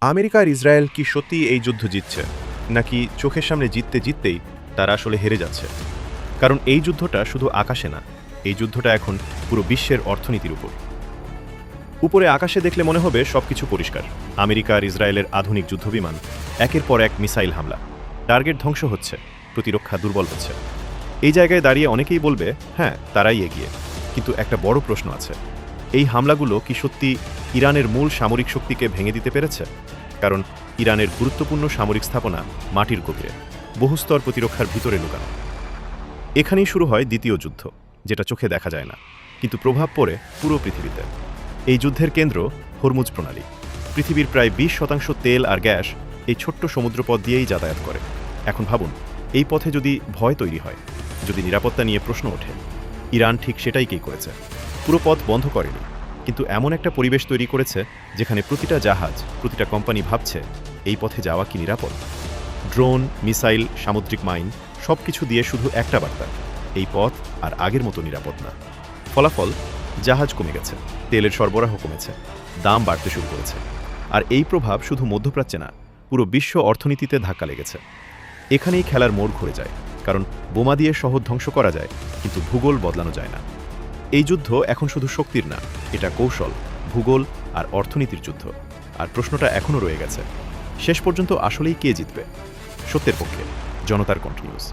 America আর Israel কি সত্যিই এই যুদ্ধ জিতছে, নাকি চোখের সামনে জিততে জিততেই তারা আসলে হেরে যাচ্ছে? কারণ এই যুদ্ধটা শুধু আকাশে না, এই যুদ্ধটা এখন পুরো বিশ্বের অর্থনীতির উপর। উপরে আকাশে দেখলে মনে হবে সবকিছু পরিষ্কার। আমেরিকা আর ইসরায়েলের আধুনিক যুদ্ধবিমান, একের পর এক মিসাইল হামলা, টার্গেট ধ্বংস হচ্ছে, প্রতিরক্ষা দুর্বল হচ্ছে। এই জায়গায় দাঁড়িয়ে অনেকেই বলবে, হ্যাঁ, তারাই এগিয়ে। কিন্তু একটা বড় প্রশ্ন আছে, এই হামলাগুলো কি সত্যি ইরানের মূল সামরিক শক্তিকে ভেঙে দিতে পেরেছে? কারণ ইরানের গুরুত্বপূর্ণ সামরিক স্থাপনা মাটির গভীরে, বহুস্তর প্রতিরক্ষার ভিতরে লুকানো। এখানেই শুরু হয় দ্বিতীয় যুদ্ধ, যেটা চোখে দেখা যায় না, কিন্তু প্রভাব পড়ে পুরো পৃথিবীতে। এই যুদ্ধের কেন্দ্র হরমুজ প্রণালী। পৃথিবীর প্রায় 20% তেল আর গ্যাস এই ছোট্ট সমুদ্রপথ দিয়েই যাতায়াত করে। এখন ভাবুন, এই পথে যদি ভয় তৈরি হয়, যদি নিরাপত্তা নিয়ে প্রশ্ন ওঠে, ইরান ঠিক সেটাই করেছে। পুরো পথ বন্ধ করেনি, কিন্তু এমন একটা পরিবেশ তৈরি করেছে যেখানে প্রতিটা জাহাজ, প্রতিটা কোম্পানি ভাবছে, এই পথে যাওয়া কি নিরাপদ? ড্রোন, মিসাইল, সামুদ্রিক মাইন সবকিছু দিয়ে শুধু একটা বার্তা, এই পথ আর আগের মতো নিরাপদ না। ফলাফল, জাহাজ কমে গেছে, তেলের সরবরাহ কমেছে, দাম বাড়তে শুরু করেছে। আর এই প্রভাব শুধু মধ্যপ্রাচ্যে না, পুরো বিশ্ব অর্থনীতিতে ধাক্কা লেগেছে। এখানেই খেলার মোড় ঘুরে যায়, কারণ বোমা দিয়ে শহর ধ্বংস করা যায়, কিন্তু ভূগোল বদলানো যায় না। এই যুদ্ধ এখন শুধু শক্তির না, এটা কৌশল, ভূগোল আর অর্থনীতির যুদ্ধ। আর প্রশ্নটা এখনও রয়ে গেছে, শেষ পর্যন্ত আসলেই কে জিতবে? সত্যের পক্ষে জনতার কণ্ঠ নিউজ।